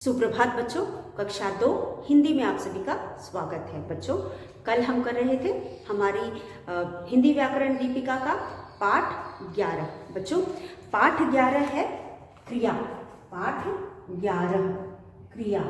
सुप्रभात बच्चों, कक्षा 2 हिंदी में आप सभी का स्वागत है। बच्चों, कल हम कर रहे थे हमारी हिंदी व्याकरण दीपिका का पाठ 11। बच्चों, पाठ 11 है क्रिया। पाठ 11 क्रिया।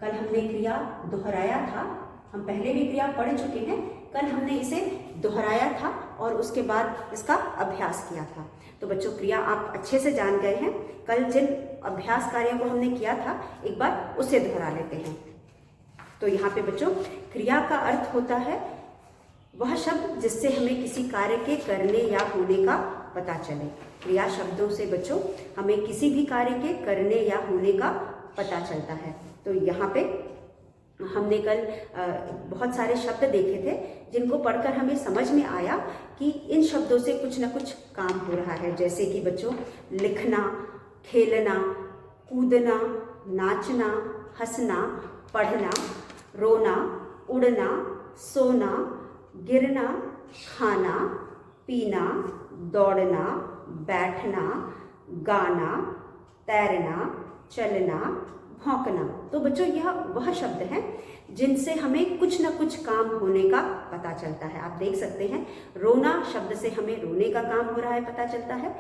कल हमने क्रिया दोहराया था। हम पहले भी क्रिया पढ़ चुके हैं। कल हमने इसे दोहराया था और उसके बाद इसका अभ्यास किया था। तो बच्चों, क्रिया आप अच्छे से जान गए हैं। कल जिन अभ्यास कार्यों को हमने किया था, एक बार उसे दोहरा लेते हैं। तो यहाँ पे बच्चों, क्रिया का अर्थ होता है वह शब्द जिससे हमें किसी कार्य के करने या होने का पता चले। क्रिया शब्दों से बच्चों हमें किसी भी कार्य के करने या होने का पता चलता है। तो यहाँ पे हमने कल बहुत सारे शब्द देखे थे जिनको पढ़कर हमें समझ में आया कि इन शब्दों से कुछ ना कुछ काम हो रहा है। जैसे कि बच्चों, लिखना, खेलना, कूदना, नाचना, हंसना, पढ़ना, रोना, उड़ना, सोना, गिरना, खाना, पीना, दौड़ना, बैठना, गाना, तैरना, चलना, भौंकना। तो बच्चों, यह वह शब्द हैं जिनसे हमें कुछ ना कुछ काम होने का पता चलता है। आप देख सकते हैं, रोना शब्द से हमें रोने का काम हो रहा है पता चलता है।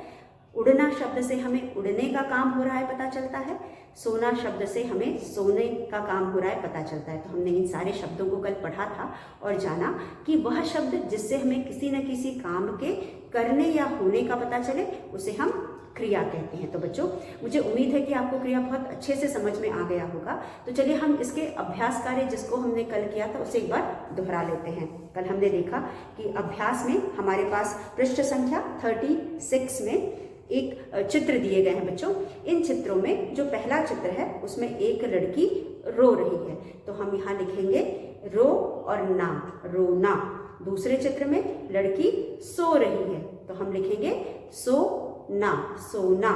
उड़ना शब्द से हमें उड़ने का काम हो रहा है पता चलता है। सोना शब्द से हमें सोने का काम हो रहा है पता चलता है। तो हमने इन सारे शब्दों को कल पढ़ा था और जाना कि वह शब्द जिससे हमें किसी न किसी काम के करने या होने का पता चले, उसे हम क्रिया कहते हैं। तो बच्चों, मुझे उम्मीद है कि आपको क्रिया बहुत अच्छे से समझ में आ गया होगा। तो चलिए हम इसके अभ्यास कार्य जिसको हमने कल किया था उसे एक बार दोहरा लेते हैं। कल हमने देखा कि अभ्यास में हमारे पास पृष्ठ संख्या 36 में एक चित्र दिए गए हैं। बच्चों, इन चित्रों में जो पहला चित्र है उसमें एक लड़की रो रही है। तो हम यहाँ लिखेंगे रो और ना, रोना। दूसरे चित्र में लड़की सो रही है, तो हम लिखेंगे सो ना, सोना।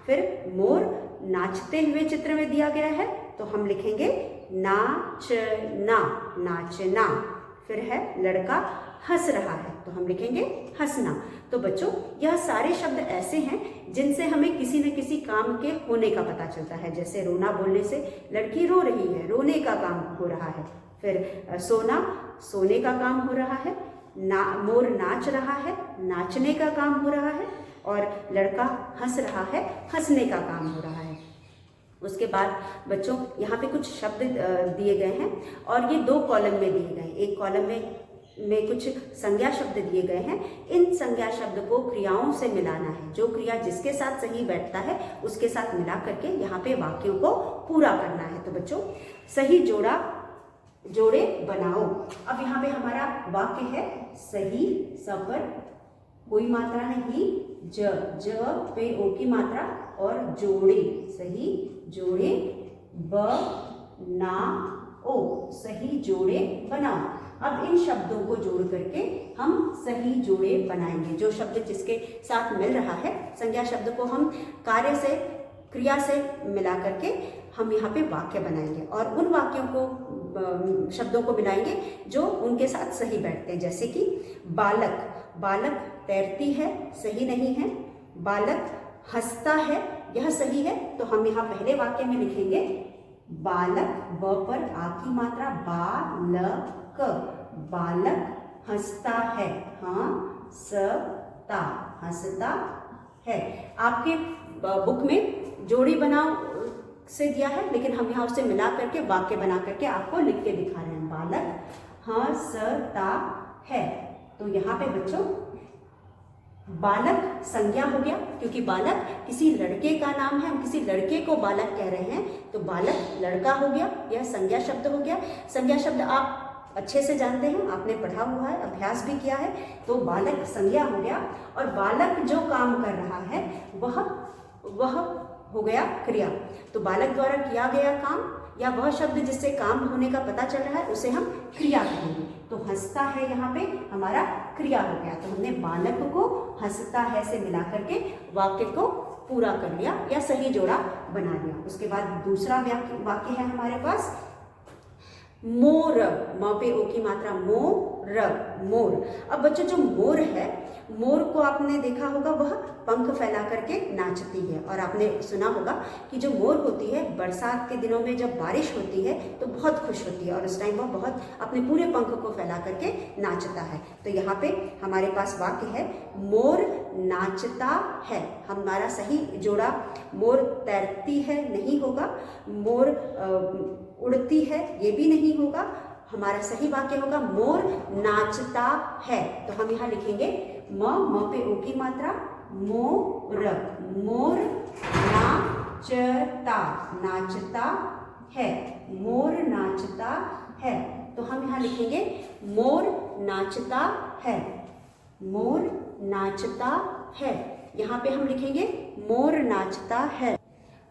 फिर मोर नाचते हुए चित्र में दिया गया है, तो हम लिखेंगे नाचना, नाचना। फिर है लड़का हंस रहा है, तो हम लिखेंगे हंसना। तो बच्चों, यह सारे शब्द ऐसे हैं जिनसे हमें किसी न किसी काम के होने का पता चलता है। जैसे रोना बोलने से लड़की रो रही है, रोने का काम हो रहा है। फिर सोना, सोने का काम हो रहा है। मोर नाच रहा है, नाचने का काम हो रहा है। और लड़का हंस रहा है, हंसने का काम हो रहा है। उसके बाद बच्चों, यहाँ पे कुछ शब्द दिए गए हैं और ये 2 कॉलम में दिए गए। एक कॉलम में कुछ संज्ञा शब्द दिए गए हैं। इन संज्ञा शब्द को क्रियाओं से मिलाना है। जो क्रिया जिसके साथ सही बैठता है उसके साथ मिला करके यहाँ पे वाक्यों को पूरा करना है। तो बच्चों, सही जोड़े बनाओ। अब यहाँ पे हमारा वाक्य है सही, स पर कोई मात्रा नहीं, ज पे ओ की मात्रा, और जोड़े, सही जोड़े, ब ना ओ, सही जोड़े बनाओ। अब इन शब्दों को जोड़ करके हम सही जोड़े बनाएंगे। जो शब्द जिसके साथ मिल रहा है, संज्ञा शब्द को हम कार्य से, क्रिया से मिला करके हम यहाँ पे वाक्य बनाएंगे और उन वाक्यों को, शब्दों को मिलाएंगे जो उनके साथ सही बैठते हैं। जैसे कि बालक, बालक तैरती है, सही नहीं है। बालक हंसता है, यह सही है। तो हम यहाँ पहले वाक्य में लिखेंगे बालक, ब पर आ की मात्रा, बालक, बालक हंसता है, हंसता, हंसता है। आपके बुक में जोड़ी बनाओ से दिया है, लेकिन हम यहाँ उसे मिला करके वाक्य बना करके आपको लिख के दिखा रहे हैं। बालक हंसता है। तो यहाँ पे बच्चों, बालक संज्ञा हो गया, क्योंकि बालक किसी लड़के का नाम है। हम किसी लड़के को बालक कह रहे हैं, तो बालक लड़का हो गया, यह संज्ञा शब्द हो गया। संज्ञा शब्द आप अच्छे से जानते हैं, आपने पढ़ा हुआ है, अभ्यास भी किया है। तो बालक संज्ञा हो गया और बालक जो काम कर रहा है वह हो गया क्रिया। तो बालक द्वारा किया गया काम या वह शब्द जिससे काम होने का पता चल रहा है उसे हम क्रिया कहेंगे। तो हंसता है यहाँ पे हमारा क्रिया हो गया। तो हमने बालक को हंसता है से मिला करके वाक्य को पूरा कर लिया या सही जोड़ा बना लिया। उसके बाद दूसरा वाक्य है हमारे पास मोर, म पे ओ की मात्रा, मोर, मोर। अब बच्चों, जो मोर है मोर को आपने देखा होगा, वह पंख फैला करके नाचती है। और आपने सुना होगा कि जो मोर होती है बरसात के दिनों में जब बारिश होती है तो बहुत खुश होती है और उस टाइम वह बहुत अपने पूरे पंख को फैला करके नाचता है। तो यहाँ पे हमारे पास वाक्य है मोर नाचता है। हमारा सही जोड़ा मोर तैरती है नहीं होगा, मोर उड़ती है ये भी नहीं होगा। हमारा सही वाक्य होगा मोर नाचता है। तो हम यहाँ लिखेंगे म पे ओ की मात्रा, मोर, मोर नाचता, नाचता है, मोर नाचता है। तो हम यहाँ लिखेंगे मोर नाचता है, मोर नाचता है। यहाँ पे हम लिखेंगे मोर नाचता है।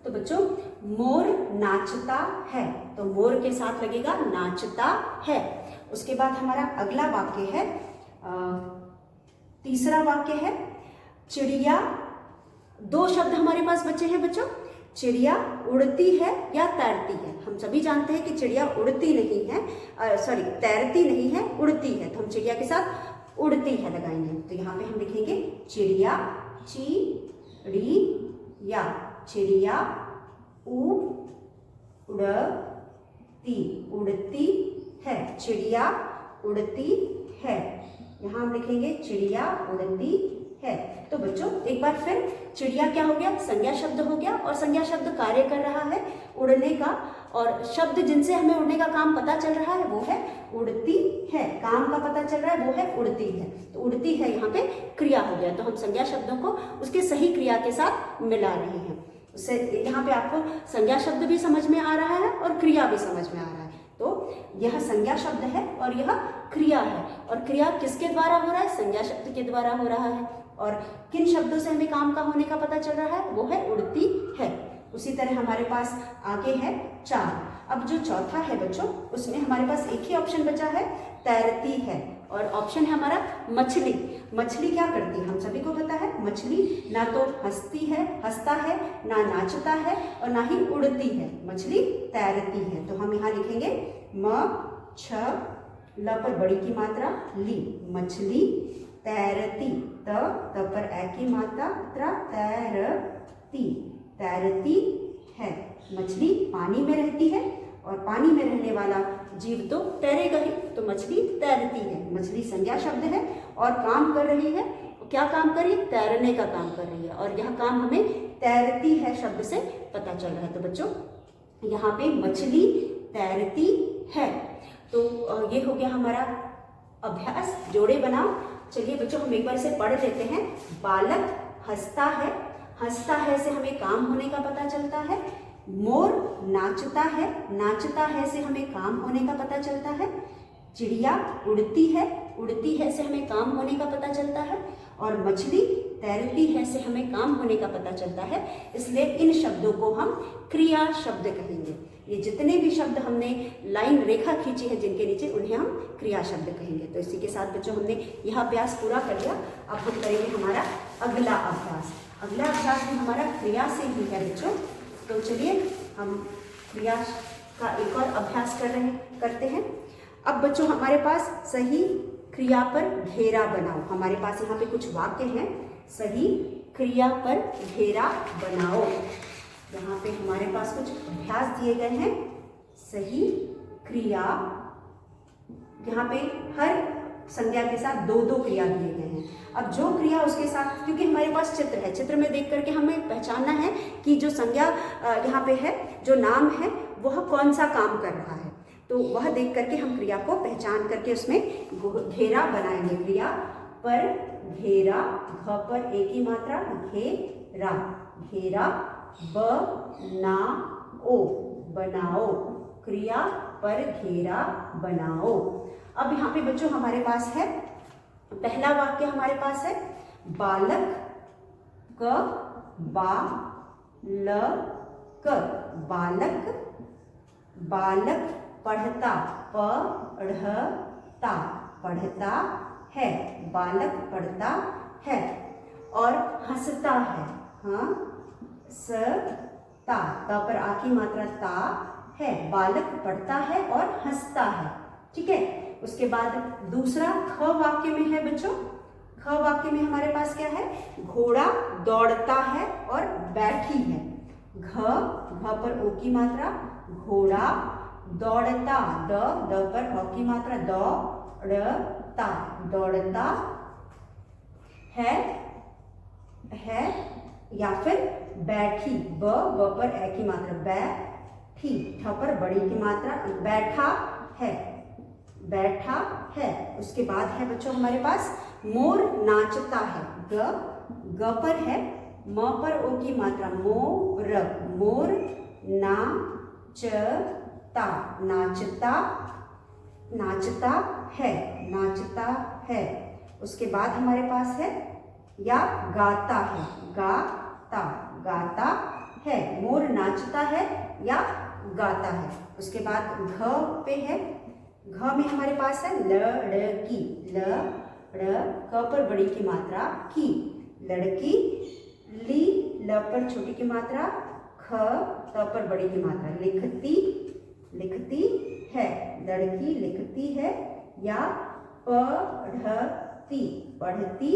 तो बच्चों मोर नाचता है, तो मोर के साथ लगेगा नाचता है। उसके बाद हमारा अगला वाक्य है, तीसरा वाक्य है चिड़िया। दो शब्द हमारे पास बचे हैं बच्चों, चिड़िया उड़ती है या तैरती है। हम सभी जानते हैं कि चिड़िया उड़ती नहीं है, तैरती नहीं है, उड़ती है। तो हम चिड़िया के साथ उड़ती है लगाएंगे। तो यहाँ पे हम लिखेंगे चिड़िया, चिड़िया, चिड़िया उड़ती, उड़ती है, चिड़िया उड़ती है। यहाँ हम लिखेंगे चिड़िया उड़ती है। तो बच्चों एक बार फिर चिड़िया क्या हो गया, संज्ञा शब्द हो गया और संज्ञा शब्द कार्य कर रहा है उड़ने का, और शब्द जिनसे हमें उड़ने का काम पता चल रहा है वो है उड़ती है। काम का पता चल रहा है वो है उड़ती है। तो उड़ती है यहाँ पे क्रिया हो गया, तो हम संज्ञा शब्दों को उसके सही क्रिया के साथ मिला रहे हैं। उससे यहाँ पे आपको संज्ञा शब्द भी समझ में आ रहा है और क्रिया भी समझ में आ रहा है। तो यह संज्ञा शब्द है और यह क्रिया है, और क्रिया किसके द्वारा हो रहा है, संज्ञा शब्द के द्वारा हो रहा है। और किन शब्दों से हमें काम का होने का पता चल रहा है, वो है उड़ती है। उसी तरह हमारे पास आगे है चार। अब जो चौथा है बच्चों, उसमें हमारे पास एक ही ऑप्शन बचा है, तैरती है, और ऑप्शन है हमारा मछली। मछली क्या करती है, हम सभी को पता है, मछली ना तो हंसती है, हंसता है, ना नाचता है और ना ही उड़ती है, मछली तैरती है। तो हम यहाँ लिखेंगे म छ ल पर बड़ी की मात्रा ली, मछली तैरती, त पर ए की मात्रा तैरती, तैरती है। मछली पानी में रहती है और पानी में रहने वाला जीव तो तैरेगा ही, तो मछली तैरती है। मछली संज्ञा शब्द है और काम कर रही है, क्या काम कर रही है, तैरने का काम कर रही है, और यह काम हमें तैरती है शब्द से पता चल रहा है। तो बच्चों यहाँ पे मछली तैरती है। तो ये हो गया हमारा अभ्यास, जोड़े बनाओ। चलिए बच्चों हम एक बार इसे पढ़ लेते हैं। बालक हंसता है, हंसता है से हमें काम होने का पता चलता है। मोर नाचता है, नाचता है से हमें काम होने का पता चलता है। चिड़िया उड़ती है से हमें काम होने का पता चलता है। और मछली तैरती है से हमें काम होने का पता चलता है। इसलिए इन शब्दों को हम क्रिया शब्द कहेंगे। ये जितने भी शब्द हमने लाइन रेखा खींची है जिनके नीचे, उन्हें हम क्रिया शब्द कहेंगे। तो इसी के साथ बच्चों हमने यह अभ्यास पूरा कर लिया। अब हम करेंगे हमारा अगला अभ्यास। अगला अभ्यास भी हमारा क्रिया से ही है बच्चों। तो चलिए हम क्रिया का एक और अभ्यास करते हैं। अब बच्चों हमारे पास सही क्रिया पर घेरा बनाओ। हमारे पास यहाँ पे कुछ वाक्य हैं, सही क्रिया पर घेरा बनाओ। यहाँ पे हमारे पास कुछ अभ्यास दिए गए हैं, सही क्रिया। यहाँ पे हर संज्ञा के साथ दो दो क्रिया दिए गए हैं। अब जो क्रिया उसके साथ, क्योंकि हमारे पास चित्र है, चित्र में देख करके हमें पहचानना है कि जो संज्ञा यहाँ पे है, जो नाम है, वह कौन सा काम कर रहा है। तो वह देख करके हम क्रिया को पहचान करके उसमें घेरा बनाएंगे। क्रिया पर घेरा, घ पर एक ही मात्रा, घेरा, घेरा, बनाओ, बनाओ, क्रिया पर घेरा बनाओ। अब यहाँ पे बच्चों हमारे पास है पहला वाक्य, हमारे पास है बालक क बालक, बालक, बालक पढ़ता, पढ़ता, पढ़ता है, बालक पढ़ता है। और हंसता है, हंसता, ता पर आ की मात्रा ता है, बालक पढ़ता है और हंसता है। ठीक है। उसके बाद दूसरा ख वाक्य में है बच्चों, ख ख वाक्य में हमारे पास क्या है, घोड़ा दौड़ता है और बैठी है। घ पर ओ की मात्रा, घोड़ा दौड़ता, द पर ह की मात्रा, दौड़ता, दौड़ता है या फिर बैठी, ब पर ए की मात्रा, बैठी, ठ पर बड़ी की मात्रा, बैठा है, बैठा है। उसके बाद है बच्चों हमारे पास मोर नाचता है, ग पर है, म पर ओ की मात्रा, मोर, मोर नाचता, नाचता, नाचता है, नाचता है। उसके बाद हमारे पास है या गाता है, गाता, गाता है, मोर नाचता है या गाता है। उसके बाद घ पे है, घ में हमारे पास है लड़की, क पर बड़ी की मात्रा, की, लड़की, ली, ल पर छोटी की मात्रा, ख, त पर बड़ी की मात्रा, लिखती, लिखती है, लड़की लिखती है या पढ़ती, पढ़ती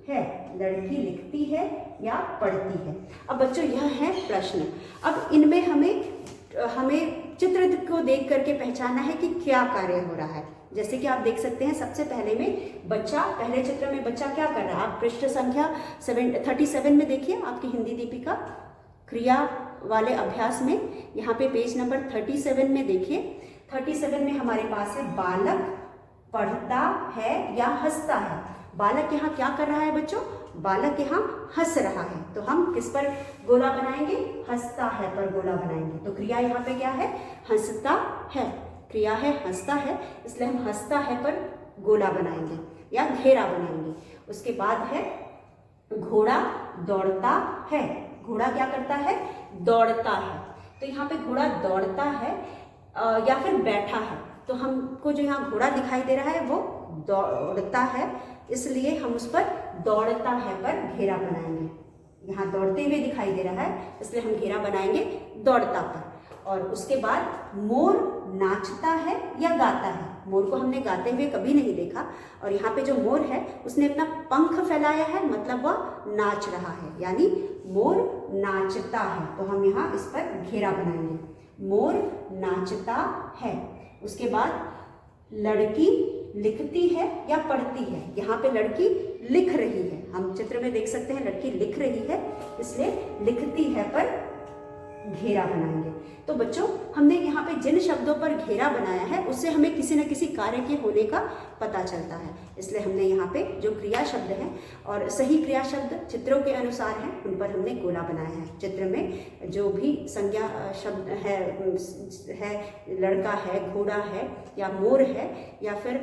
है, लड़की लिखती है या पढ़ती है। अब बच्चों यह है प्रश्न। अब इनमें हमें चित्र को देख करके पहचानना है कि क्या कार्य हो रहा है। जैसे कि आप देख सकते हैं सबसे पहले में बच्चा, पहले चित्र में बच्चा क्या कर रहा है, आप पृष्ठ संख्या 37 में देखिए, आपकी हिंदी दीपिका क्रिया वाले अभ्यास में, यहाँ पे पेज नंबर 37 में देखिए। 37 में हमारे पास है बालक पढ़ता है या हंसता है। बालक यहाँ क्या कर रहा है बच्चों, बालक यहाँ हंस रहा है, तो हम किस पर गोला बनाएंगे, हंसता है पर गोला बनाएंगे। तो क्रिया यहाँ पे क्या है, हंसता है, क्रिया है हंसता है, इसलिए हम हंसता है पर गोला बनाएंगे या घेरा बनाएंगे। उसके बाद है घोड़ा दौड़ता है, घोड़ा क्या करता है, दौड़ता है, तो यहाँ पे घोड़ा दौड़ता है या फिर बैठा है, तो हमको जो यहाँ घोड़ा दिखाई दे रहा है वो दौड़ता है, इसलिए हम उस पर दौड़ता है पर घेरा बनाएंगे। यहाँ दौड़ते हुए दिखाई दे रहा है, इसलिए हम घेरा बनाएंगे दौड़ता पर। और उसके बाद मोर नाचता है या गाता है, मोर को हमने गाते हुए कभी नहीं देखा, और यहाँ पे जो मोर है उसने अपना पंख फैलाया है, मतलब वह नाच रहा है, यानी मोर नाचता है, तो हम यहाँ इस पर घेरा बनाएंगे, मोर नाचता है। उसके बाद लड़की लिखती है या पढ़ती है, यहाँ पे लड़की लिख रही है, हम चित्र में देख सकते हैं लड़की लिख रही है, इसलिए लिखती है पर घेरा बनाएंगे। तो बच्चों हमने यहाँ पे जिन शब्दों पर घेरा बनाया है उससे हमें किसी न किसी कार्य के होने का पता चलता है, इसलिए हमने यहाँ पे जो क्रिया शब्द हैं और सही क्रिया शब्द चित्रों के अनुसार हैं उन पर हमने गोला बनाया है। चित्र में जो भी संज्ञा शब्द है लड़का है, घोड़ा है या मोर है या फिर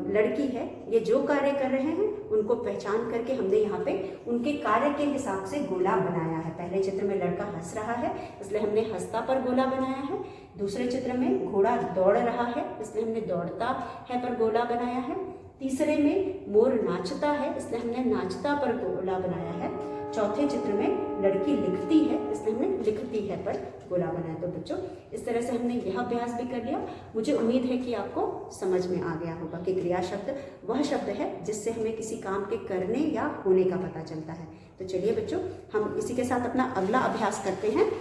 लड़की है, ये जो कार्य कर रहे हैं उनको पहचान करके हमने यहाँ पे उनके कार्य के हिसाब से गोला बनाया है। पहले चित्र में लड़का हंस रहा है, इसलिए हमने हंसता पर गोला बनाया है। दूसरे चित्र में घोड़ा दौड़ रहा है, इसलिए हमने दौड़ता है पर गोला बनाया है। तीसरे में मोर नाचता है, इसलिए हमने नाचता पर गोला बनाया है। चौथे चित्र में लड़की लिखती है, इसलिए हमने लिखती है पर गोला बनाया। तो बच्चों इस तरह से हमने यह अभ्यास भी कर लिया। मुझे उम्मीद है कि आपको समझ में आ गया होगा कि क्रिया शब्द वह शब्द है जिससे हमें किसी काम के करने या होने का पता चलता है। तो चलिए बच्चों हम इसी के साथ अपना अगला अभ्यास करते हैं।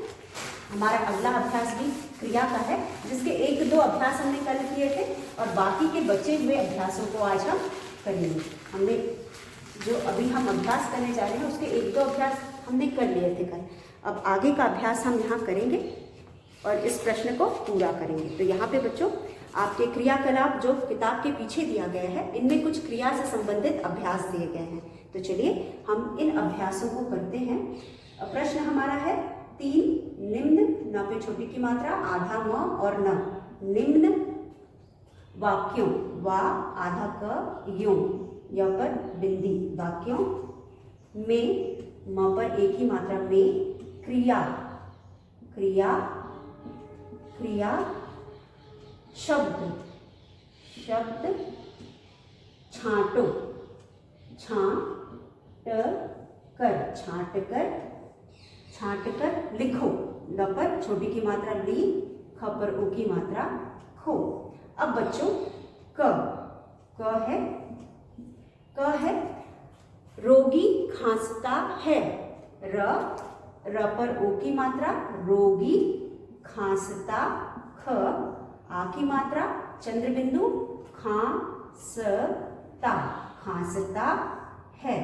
हमारा अगला अभ्यास भी क्रिया का है, जिसके 1-2 अभ्यास हमने कल किए थे और बाकी के बचे हुए अभ्यासों को आज हम करेंगे। हमने जो अभी हम अभ्यास करने जा रहे हैं उसके 1-2 अभ्यास हमने कर लिए थे कल। अब आगे का अभ्यास हम यहाँ करेंगे और इस प्रश्न को पूरा करेंगे। तो यहाँ पे बच्चों आपके क्रियाकलाप जो किताब के पीछे दिया गया है, इनमें कुछ क्रिया से संबंधित अभ्यास दिए गए हैं। तो चलिए हम इन अभ्यासों को करते हैं। प्रश्न हमारा है 3 निम्न, न पे छोटी की मात्रा, आधा म और न, निम्न वाक्यों, वा आधा क यों, य पर बिंदी वाक्यों में, म पर एक ही मात्रा में, क्रिया क्रिया क्रिया शब्द शब्द छांटो, छांट कर लिखो, ल पर छोटी की मात्रा ली, ख पर उ की मात्रा खो। अब बच्चों क है रोगी खांसता है, र पर ओ की मात्रा, रोगी, खांसता, ख, आ की मात्रा, चंद्र बिंदु, खांसता, खांसता है।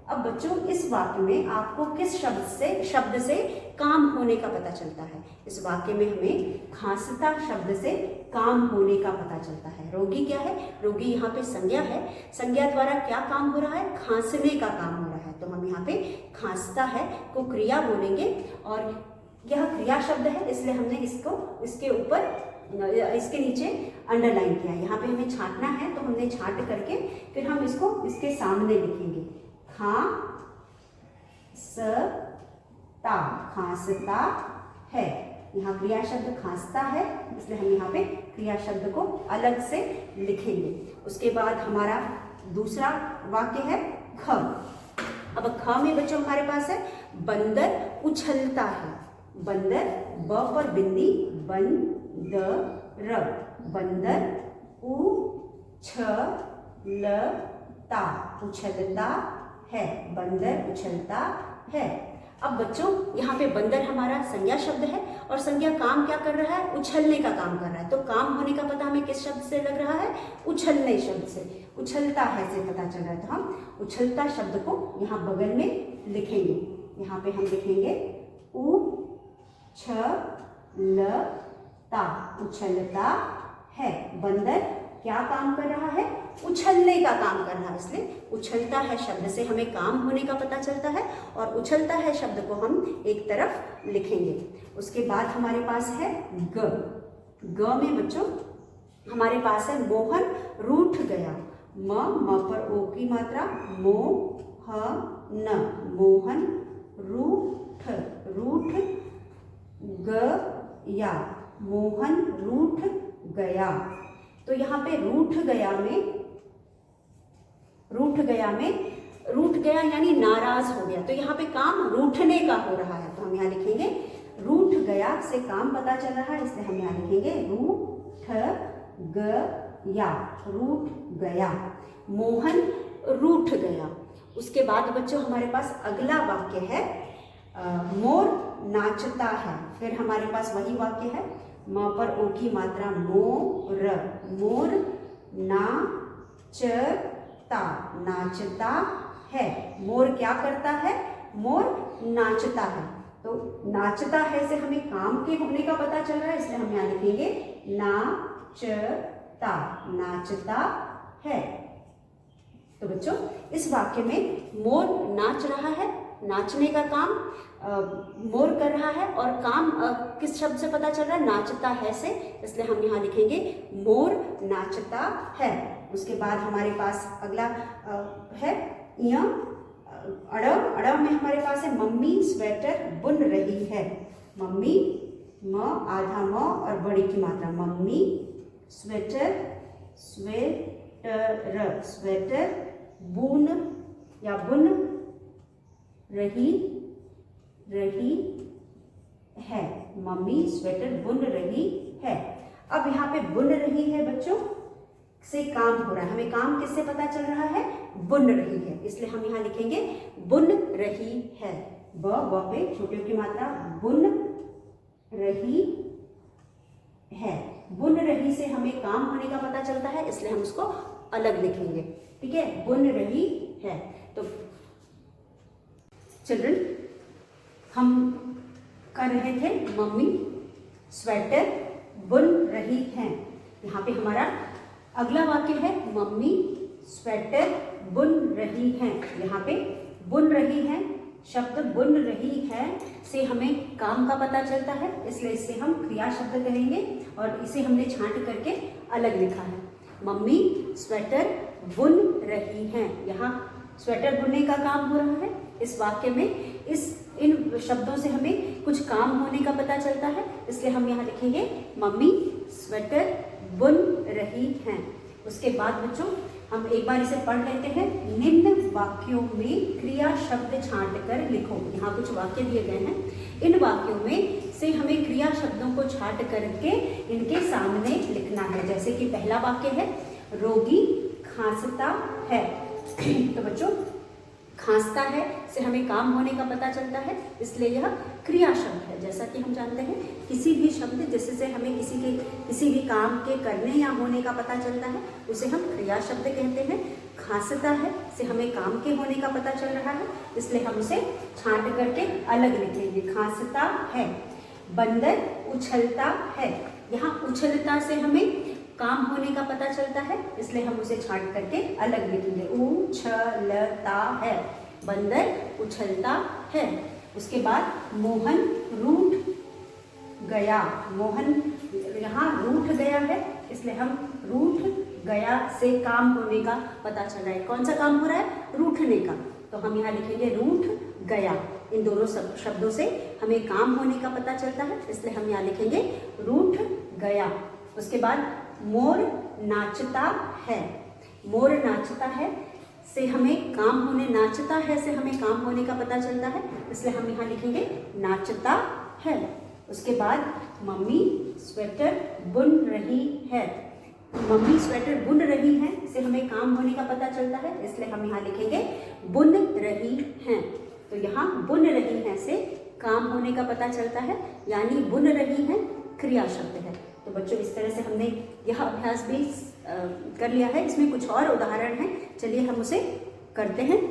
अब बच्चों इस वाक्य में आपको किस शब्द से काम होने का पता चलता है? इस वाक्य में हमें खांसता शब्द से काम होने का पता चलता है। रोगी क्या है? रोगी यहाँ पे संज्ञा है। संज्ञा द्वारा क्या काम हो रहा है? खांसने का काम हो रहा है। तो हम यहाँ पे खांसता है को क्रिया बोलेंगे और यह क्रिया शब्द है, इसलिए हमने इसको इसके ऊपर इसके नीचे अंडरलाइन किया। यहाँ पे हमें छांटना है तो हमने छांट करके फिर हम इसको इसके सामने लिखेंगे। खांसता, खांसता है। यहाँ क्रिया शब्द खांसता है, इसलिए हम यहाँ पे क्रिया शब्द को अलग से लिखेंगे। उसके बाद हमारा दूसरा वाक्य है ख। अब ख में बच्चों हमारे पास है बंदर उछलता है। बंदर, ब पर बिंदी, बंदर, बंदर, उछलता, उछलता है, बंदर उछलता है। अब बच्चों यहाँ पे बंदर हमारा संज्ञा शब्द है और संज्ञा काम क्या कर रहा है? उछलने का काम कर रहा है। तो काम होने का पता हमें किस शब्द से लग रहा है? उछलने शब्द से, उछलता है से पता चल रहा है। तो हम उछलता शब्द को यहाँ बगल में लिखेंगे। यहाँ पे हम लिखेंगे उछलता, उछलता है। बंदर क्या काम कर रहा है? उछलने का काम कर रहा है, इसलिए उछलता है शब्द से हमें काम होने का पता चलता है और उछलता है शब्द को हम एक तरफ लिखेंगे। उसके बाद हमारे पास है ग। ग में बच्चों हमारे पास है मोहन रूठ गया। म पर ओ की मात्रा, मोहन, मोहन, रूठ, रूठ गया, मोहन रूठ गया। तो यहाँ पे रूठ गया में रूठ गया यानी नाराज हो गया। तो यहाँ पे काम रूठने का हो रहा है, तो हम यहाँ लिखेंगे रूठ गया से काम पता चल रहा है, इसलिए हम यहाँ लिखेंगे रूठ गया, रूठ गया। मोहन रूठ गया। उसके बाद बच्चों हमारे पास अगला वाक्य है मोर नाचता है। फिर हमारे पास वही वाक्य है, म पर ओ की मात्रा, मोर, मोर नाचता, नाचता है। मोर क्या करता है? मोर नाचता है। तो नाचता है से हमें काम के होने का पता चल रहा है, इसलिए हम यहाँ लिखेंगे नाचता, नाचता है। तो बच्चों इस वाक्य में मोर नाच रहा है, नाचने का काम मोर कर रहा है और काम किस शब्द से पता चल रहा है? नाचता है से, इसलिए हम यहाँ लिखेंगे मोर नाचता है। उसके बाद हमारे पास अगला है अड़व। अड़व में हमारे पास है मम्मी स्वेटर बुन रही है। मम्मी, म आधा म और बड़ी की मात्रा, मम्मी स्वेटर, स्वेटर, स्वेटर बुन या बुन रही है। मम्मी स्वेटर बुन रही है। अब यहाँ पे बुन रही है बच्चों से काम हो रहा है, हमें काम किससे पता चल रहा है? बुन रही है, इसलिए हम यहाँ लिखेंगे बुन रही है। ब पे छोटे की मात्रा, बुन रही है। बुन रही से हमें काम होने का पता चलता है, इसलिए हम उसको अलग लिखेंगे। ठीक है, बुन रही है। तो चिल्ड्रन हम कर रहे थे मम्मी स्वेटर बुन रही हैं। यहाँ पे हमारा अगला वाक्य है मम्मी स्वेटर बुन रही हैं। यहाँ पे बुन रही हैं शब्द, बुन रही है से हमें काम का पता चलता है, इसलिए इसे हम क्रिया शब्द कहेंगे और इसे हमने छांट करके अलग लिखा है। मम्मी स्वेटर बुन रही हैं। यहाँ स्वेटर बुनने का काम हो रहा है। इस वाक्य में इन शब्दों से हमें कुछ काम होने का पता चलता है, इसलिए हम यहाँ लिखेंगे मम्मी स्वेटर बुन रही हैं। उसके बाद बच्चों हम एक बार इसे पढ़ लेते हैं। निम्न वाक्यों में क्रिया शब्द छांट कर लिखो। यहाँ कुछ वाक्य दिए गए हैं, इन वाक्यों में से हमें क्रिया शब्दों को छांट करके इनके सामने लिखना है। जैसे कि पहला वाक्य है रोगी खांसता है। तो बच्चों खांसता है से हमें काम होने का पता चलता है, इसलिए यह क्रिया शब्द है। जैसा कि हम जानते हैं किसी भी शब्द जिससे हमें किसी भी काम के करने या होने का पता चलता है उसे हम क्रिया शब्द कहते हैं। खांसता है से हमें काम के होने का पता चल रहा है, इसलिए हम उसे छांट करके अलग लिखेंगे, खांसता है। बंदर उछलता है, यहाँ उछलता से हमें काम होने का पता चलता है, इसलिए हम उसे छांट करके अलग लिखेंगे, उछलता है, बंदर उछलता है। उसके बाद मोहन रूठ गया, मोहन यहाँ रूठ गया है, इसलिए हम रूठ गया से काम होने का पता चल रहा है। कौन सा काम हो रहा है? रूठने का, तो हम यहाँ लिखेंगे रूठ गया। इन दोनों शब्दों से हमें काम होने का पता चलता है, इसलिए हम यहाँ लिखेंगे रूठ गया। उसके बाद मोर नाचता है, मोर नाचता है से हमें काम होने, नाचता है से हमें काम होने का पता चलता है, इसलिए हम यहाँ लिखेंगे नाचता है। उसके बाद मम्मी स्वेटर बुन रही है, मम्मी स्वेटर बुन रही है से हमें काम होने का पता चलता है, इसलिए हम यहाँ लिखेंगे बुन रही हैं। तो यहाँ बुन रही हैं से काम होने का पता चलता है, यानी बुन रही हैं क्रिया शब्द है। तो बच्चों इस तरह से हमने यह अभ्यास भी कर लिया है। इसमें कुछ और उदाहरण हैं, चलिए हम उसे करते हैं।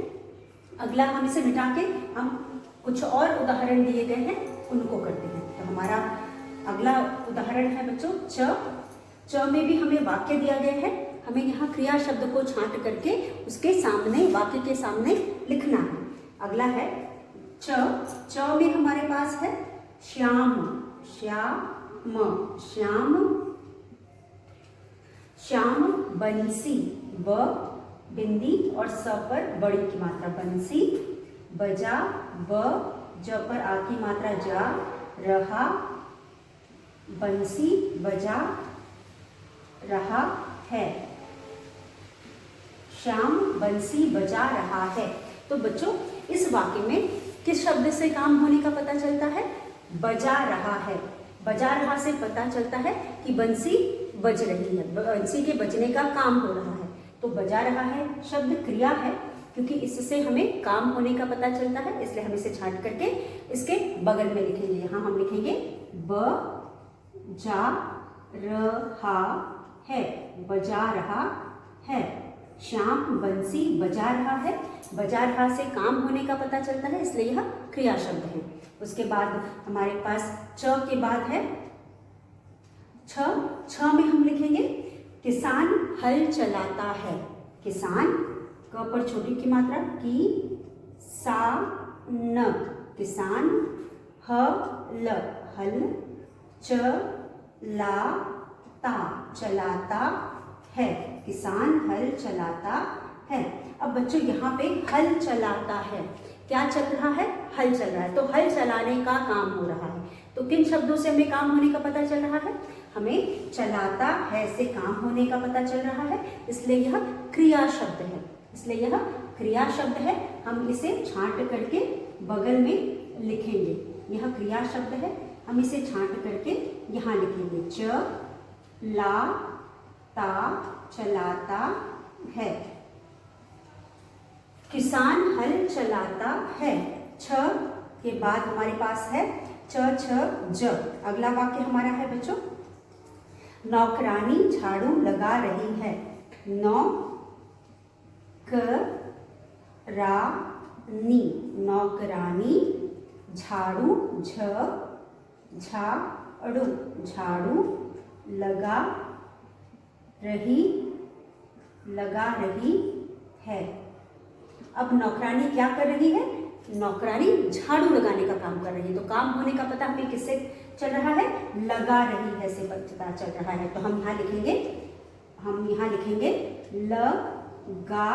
अगला हम इसे मिटा के हम कुछ और उदाहरण दिए गए हैं उनको करते हैं। तो हमारा अगला उदाहरण है बच्चों च में भी हमें वाक्य दिया गया है, हमें यहाँ क्रिया शब्द को छांट करके उसके सामने, वाक्य के सामने लिखना है। अगला है च में हमारे पास है श्याम, श्याम, श्याम बंसी, ब बिंदी और स पर बड़ी की मात्रा बंसी, बजा, ब ज पर आ की मात्रा जा, रहा, बंसी बजा रहा है, श्याम बंसी बजा रहा है। तो बच्चों इस वाक्य में किस शब्द से काम होने का पता चलता है? बजा रहा है। बजा रहा से पता चलता है कि बंसी बज रही है, बंसी के बजने का काम हो रहा है। तो बजा रहा है शब्द क्रिया है, क्योंकि इससे हमें काम होने का पता चलता है, इसलिए हम इसे छांट करके इसके बगल में लिखेंगे। यहाँ हम लिखेंगे ब जा रहा है, बजा रहा है। श्याम बंसी बजा रहा है, बजा रहा से काम होने का पता चलता है, इसलिए यह क्रिया शब्द है। उसके बाद हमारे पास च के बाद है छ में हम लिखेंगे किसान हल चलाता है, किसान क पर छोटी की मात्रा की सा न, किसान ह ल हल, च ला ता चलाता है, किसान हल चलाता है। अब बच्चों यहाँ पे हल चलाता है, क्या चल रहा है? हल चल रहा है, तो हल चलाने का काम हो रहा है। तो किन शब्दों से हमें काम होने का पता चल रहा है? हमें चलाता है से काम होने का पता चल रहा है, इसलिए यह क्रिया शब्द है, इसलिए यह क्रिया शब्द है। हम इसे छांट करके बगल में लिखेंगे, यह क्रिया शब्द है, हम इसे छांट करके यहाँ लिखेंगे च ला ता चलाता है, किसान हल चलाता है। छ के बाद हमारे पास है च छ ज। अगला वाक्य हमारा है बच्चों नौकरानी झाड़ू लगा रही है, नौ क रा नी, नौकरानी झाड़ू झ झाड़ू, झाड़ू लगा रही है। अब नौकरानी क्या कर रही है? नौकरानी झाड़ू लगाने का काम कर रही है, तो काम होने का पता हमें किससे चल रहा है? लगा रही है से पता चल रहा है। तो हम यहाँ लिखेंगे लगा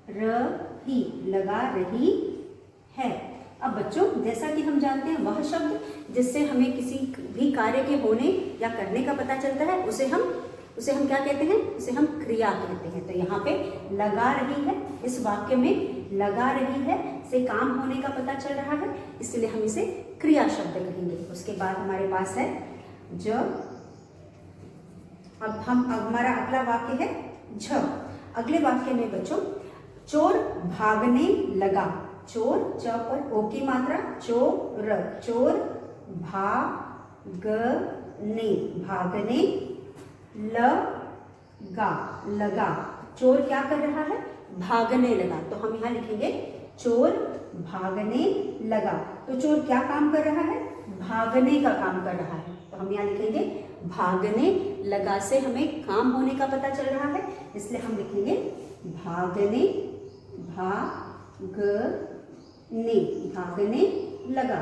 रही, लगा रही है। अब बच्चों जैसा कि हम जानते हैं वह शब्द जिससे हमें किसी भी कार्य के होने या करने का पता चलता है उसे हम क्या कहते हैं? उसे हम क्रिया कहते हैं। तो यहाँ पे लगा रही है, इस वाक्य में लगा रही है से काम होने का पता चल रहा है, इसलिए हम इसे क्रिया शब्द कहेंगे। उसके बाद हमारे पास है ज। अब हमारा अगला वाक्य है झ। अगले वाक्य में बच्चों चोर भागने लगा। चोर, च पर ओ की मात्रा, चोर, चोर भागने, भागने लगा, लगा। चोर क्या कर रहा है? भागने लगा। तो हम यहाँ लिखेंगे चोर भागने लगा। तो चोर क्या काम कर रहा है? भागने का काम कर रहा है। तो हम यहाँ लिखेंगे भागने लगा से हमें काम होने का पता चल रहा है, इसलिए हम लिखेंगे भागने, भागने, भागने लगा।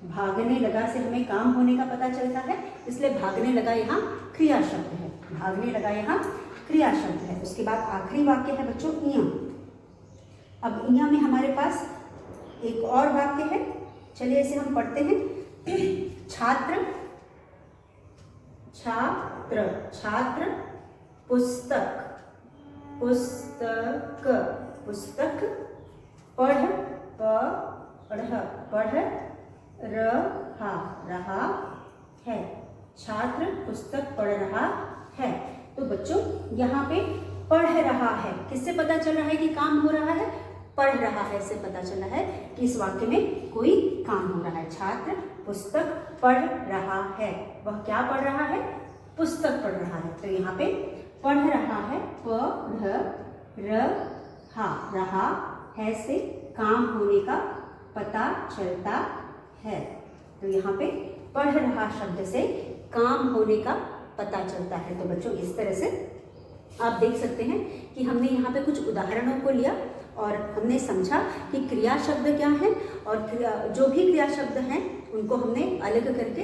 भागने लगा से हमें काम होने का पता चलता है, इसलिए भागने लगा यहाँ क्रिया शब्द है। भागने लगा यहाँ क्रिया शब्द है। उसके बाद आखिरी वाक्य है बच्चों इया। अब इया में हमारे पास एक और वाक्य है, चलिए इसे हम पढ़ते हैं। छात्र, छात्र, छात्र पुस्तक, पुस्तक, पुस्तक पढ़, पढ़ रहा है। छात्र पुस्तक पढ़ रहा है। तो बच्चों यहाँ पे पढ़ रहा है, किससे पता चल रहा है कि काम हो रहा है? पढ़ रहा है से पता चला है कि इस वाक्य में कोई काम हो रहा है। छात्र पुस्तक पढ़ रहा है। वह क्या पढ़ रहा है? पुस्तक पढ़ रहा है। तो यहाँ पे पढ़ रहा है, पढ़ रहा है से काम होने का पता चलता है। तो यहाँ पे पढ़ रहा शब्द से काम होने का पता चलता है। तो बच्चों इस तरह से आप देख सकते हैं कि हमने यहाँ पे कुछ उदाहरणों को लिया और हमने समझा कि क्रिया शब्द क्या है, और जो भी क्रिया शब्द हैं उनको हमने अलग करके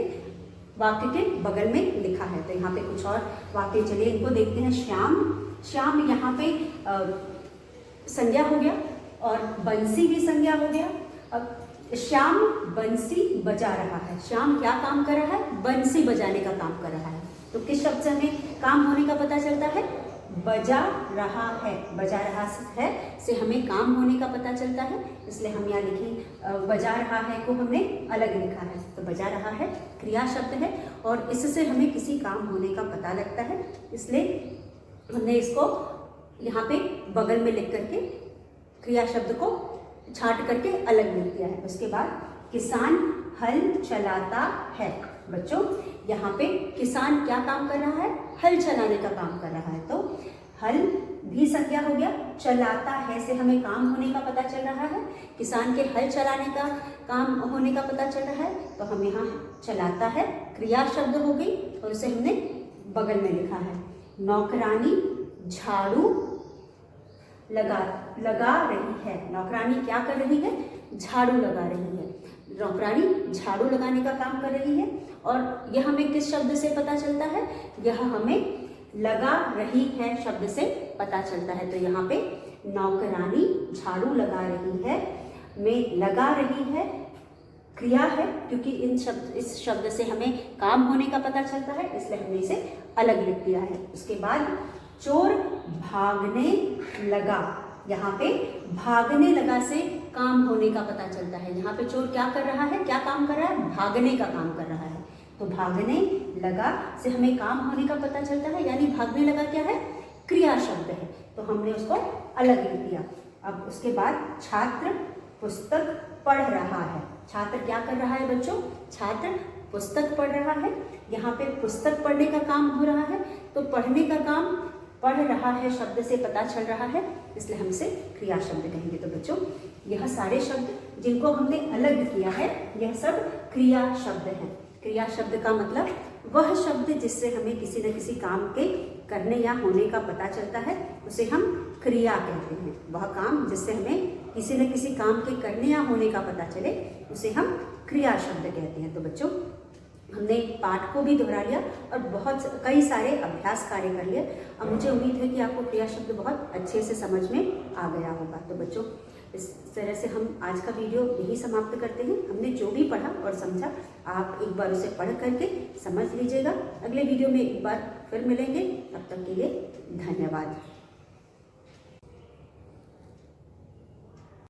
वाक्य के बगल में लिखा है। तो यहाँ पे कुछ और वाक्य, चलिए इनको देखते हैं। श्याम, श्याम यहाँ पे संज्ञा हो गया और बंसी भी संज्ञा हो गया। अब श्याम बंसी बजा रहा है। श्याम क्या काम कर रहा है? बंसी बजाने का काम कर रहा है। तो किस शब्द से हमें काम होने का पता चलता है? बजा रहा है। बजा रहा है से हमें काम होने का पता चलता है, इसलिए हम यहाँ लिखें बजा रहा है को हमने अलग लिखा है। तो बजा रहा है क्रिया शब्द है और इससे हमें किसी काम होने का पता लगता है, इसलिए हमने इसको यहाँ पे बगल में लिख करके क्रिया शब्द को छांट करके अलग लिख दिया है। उसके बाद किसान हल चलाता है। बच्चों यहाँ पे किसान क्या काम कर रहा है? हल चलाने का काम कर रहा है। तो हल भी संज्ञा हो गया, चलाता है से हमें काम होने का पता चल रहा है। किसान के हल चलाने का काम होने का पता चल रहा है, तो हम यहाँ चलाता है क्रिया शब्द हो गई और उसे हमने बगल में लिखा है। नौकरानी झाड़ू लगा रही है। नौकरानी क्या कर रही है? झाड़ू लगा रही है। नौकरानी झाड़ू लगाने का काम कर रही है और यह हमें किस शब्द से पता चलता है? यह हमें लगा रही है शब्द से पता चलता है। तो यहाँ पे नौकरानी झाड़ू लगा रही है में लगा रही है क्रिया है, क्योंकि इस शब्द से हमें काम होने का पता चलता है, इसलिए हमने इसे अलग लिख दिया है। उसके बाद चोर भागने लगा। यहाँ पे भागने लगा से काम होने का पता चलता है। यहाँ पे चोर क्या कर रहा है? क्या काम कर रहा है? भागने का काम कर रहा है। तो भागने लगा से हमें काम होने का पता चलता है, यानी भागने लगा क्या है? क्रिया शब्द है, तो हमने उसको अलग लिख दिया। अब उसके बाद छात्र पुस्तक पढ़ रहा है। छात्र क्या कर रहा है बच्चों? छात्र पुस्तक पढ़ रहा है। यहाँ पे पुस्तक पढ़ने का काम हो रहा है, तो पढ़ने का काम पढ़ रहा है शब्द से पता चल रहा है, इसलिए हम इसे क्रिया शब्द कहेंगे। तो बच्चों यह सारे शब्द जिनको हमने अलग किया है, यह सब क्रिया शब्द हैं। क्रिया शब्द का मतलब वह शब्द जिससे हमें किसी न किसी काम के करने या होने का पता चलता है, उसे हम क्रिया कहते हैं। वह काम जिससे हमें किसी न किसी काम के करने या होने का पता चले, उसे हम क्रिया शब्द कहते हैं। तो बच्चों हमने पाठ को भी दोहरा लिया और कई सारे अभ्यास कार्य कर लिए। अब मुझे उम्मीद है कि आपको क्रिया शब्द बहुत अच्छे से समझ में आ गया होगा। तो बच्चों इस तरह से हम आज का वीडियो यही समाप्त करते हैं। हमने जो भी पढ़ा और समझा, आप एक बार उसे पढ़ करके समझ लीजिएगा। अगले वीडियो में एक बार फिर मिलेंगे, तब तक के लिए धन्यवाद।